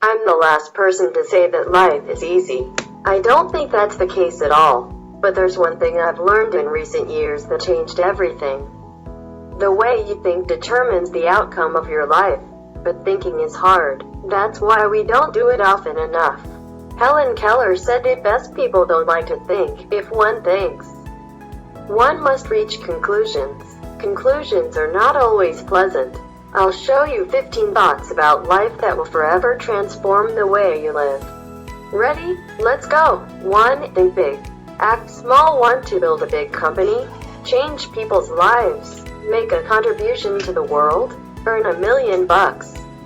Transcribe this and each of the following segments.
I'm the last person to say that life is easy. I don't think that's the case at all. But there's one thing I've learned in recent years that changed everything. The way you think determines the outcome of your life. But thinking is hard. That's why we don't do it often enough. Helen Keller said it best: people don't like to think. If one thinks, one must reach conclusions. Conclusions are not always pleasant. I'll show you 15 thoughts about life that will forever transform the way you live. Ready? Let's go. 1. Think big. Act small. Want to build a big company? Change people's lives? Make a contribution to the world? Earn $1 million?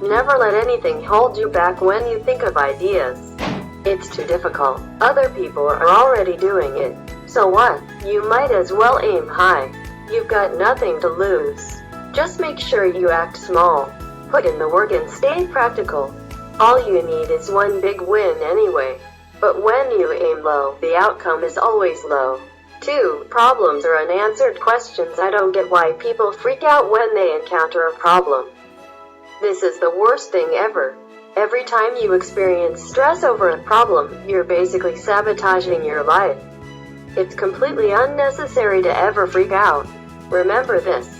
Never let anything hold you back when you think of ideas. It's too difficult. Other people are already doing it. So what? You might as well aim high. You've got nothing to lose. Just make sure you act small. Put in the work and stay practical. All you need is one big win anyway. But when you aim low, the outcome is always low. 2. Problems are unanswered questions. I don't get why people freak out when they encounter a problem. This is the worst thing ever. Every time you experience stress over a problem, you're basically sabotaging your life. It's completely unnecessary to ever freak out. Remember this.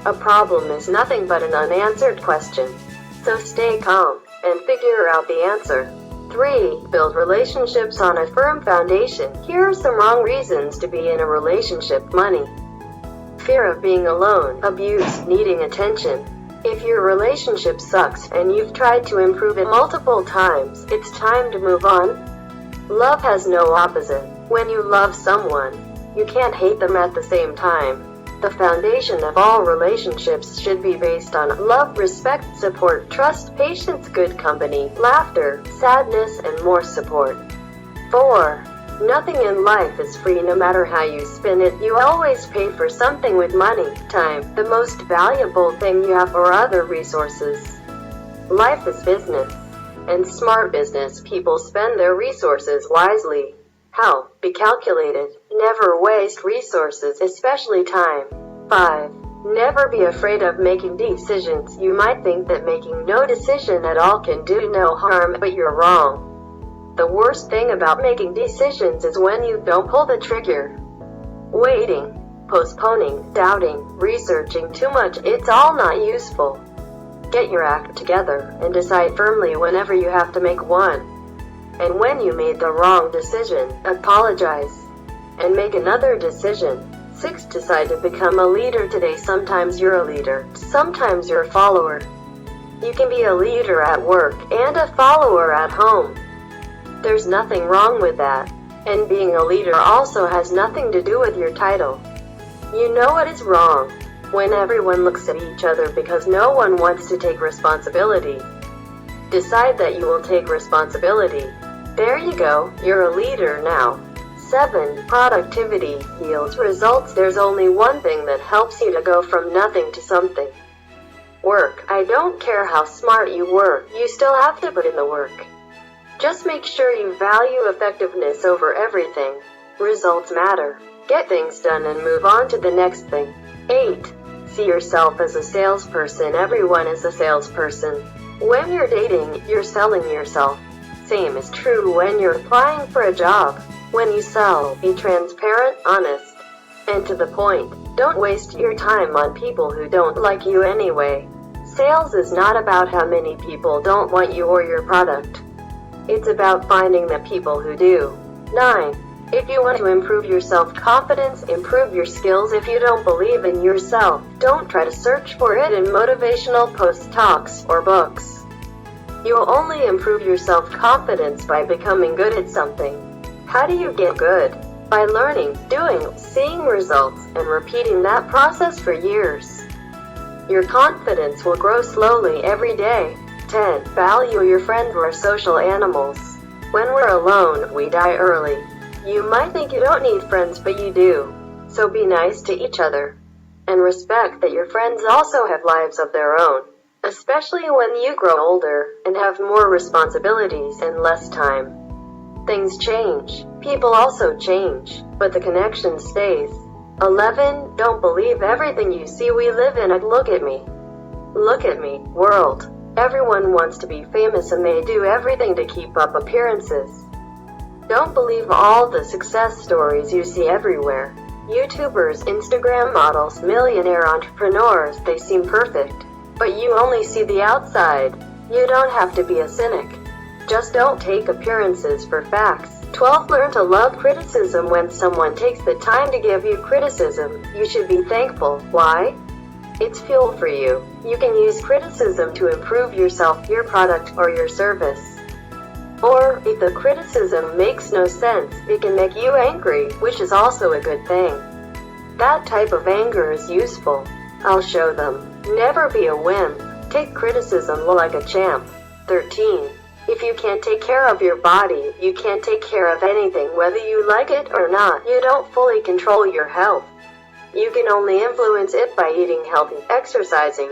A problem is nothing but an unanswered question. So stay calm and figure out the answer. 3. Build relationships on a firm foundation. Here are some wrong reasons to be in a relationship. Money. Fear of being alone. Abuse. Needing attention. If your relationship sucks and you've tried to improve it multiple times, it's time to move on. Love has no opposite. When you love someone, you can't hate them at the same time. The foundation of all relationships should be based on love, respect, support, trust, patience, good company, laughter, sadness, and more support. 4. Nothing in life is free. No matter how you spin it, you always pay for something with money. Time, the most valuable thing you have, or other resources. Life is business, and smart business people spend their resources wisely. How? Be calculated. Never waste resources, especially time. 5. Never be afraid of making decisions. You might think that making no decision at all can do no harm, but you're wrong. The worst thing about making decisions is when you don't pull the trigger. Waiting, postponing, doubting, researching too much, it's all not useful. Get your act together and decide firmly whenever you have to make one. And when you made the wrong decision, apologize and make another decision. 6. Decide to become a leader today. Sometimes you're a leader, sometimes you're a follower. You can be a leader at work and a follower at home. There's nothing wrong with that. And being a leader also has nothing to do with your title. You know what is wrong? When everyone looks at each other because no one wants to take responsibility. Decide that you will take responsibility. There you go, you're a leader now. 7. Productivity yields results. There's only one thing that helps you to go from nothing to something. Work. I don't care how smart you work, you still have to put in the work. Just make sure you value effectiveness over everything. Results matter. Get things done and move on to the next thing. 8. See yourself as a salesperson. Everyone is a salesperson. When you're dating, you're selling yourself. Same is true when you're applying for a job. When you sell, be transparent, honest, and to the point. Don't waste your time on people who don't like you anyway. Sales is not about how many people don't want you or your product. It's about finding the people who do. 9. If you want to improve your self-confidence, improve your skills. If you don't believe in yourself, don't try to search for it in motivational posts, talks, or books. You will only improve your self-confidence by becoming good at something. How do you get good? By learning, doing, seeing results, and repeating that process for years. Your confidence will grow slowly every day. 10. Value your friends. We're social animals. When we're alone, we die early. You might think you don't need friends, but you do. So be nice to each other. And respect that your friends also have lives of their own. Especially when you grow older and have more responsibilities and less time. Things change. People also change. But the connection stays. 11. Don't believe everything you see. We live in a look at me world. Everyone wants to be famous and they do everything to keep up appearances. Don't believe all the success stories you see everywhere. YouTubers, Instagram models, millionaire entrepreneurs, they seem perfect. But you only see the outside. You don't have to be a cynic. Just don't take appearances for facts. 12. Learn to love criticism. When someone takes the time to give you criticism, you should be thankful. Why? It's fuel for you. You can use criticism to improve yourself, your product, or your service. Or, if the criticism makes no sense, it can make you angry, which is also a good thing. That type of anger is useful. I'll show them. Never be a wimp. Take criticism like a champ. 13. If you can't take care of your body, you can't take care of anything, whether you like it or not. You don't fully control your health. You can only influence it by eating healthy, exercising,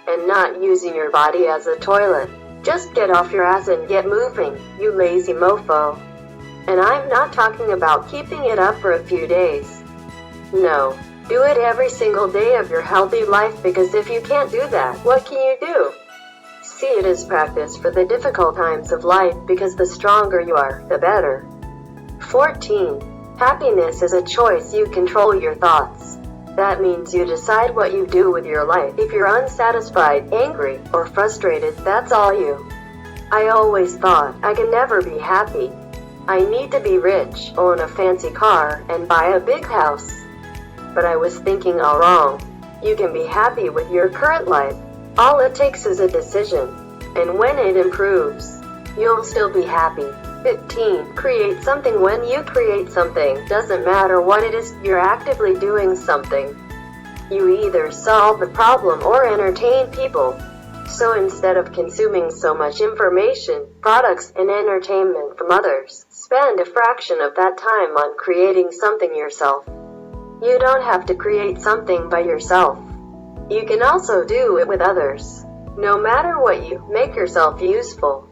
and not using your body as a toilet. Just get off your ass and get moving, you lazy mofo. And I'm not talking about keeping it up for a few days. No, do it every single day of your healthy life, because if you can't do that, what can you do? See it as practice for the difficult times of life, because the stronger you are, the better. 14. Happiness is a choice. You control your thoughts. That means you decide what you do with your life. If you're unsatisfied, angry, or frustrated, that's all you. I always thought I can never be happy. I need to be rich, own a fancy car, and buy a big house. But I was thinking all wrong. You can be happy with your current life. All it takes is a decision. And when it improves, you'll still be happy. 15. Create something. When you create something, doesn't matter what it is, you're actively doing something. You either solve the problem or entertain people. So instead of consuming so much information, products, and entertainment from others, spend a fraction of that time on creating something yourself. You don't have to create something by yourself. You can also do it with others. No matter what, you make yourself useful.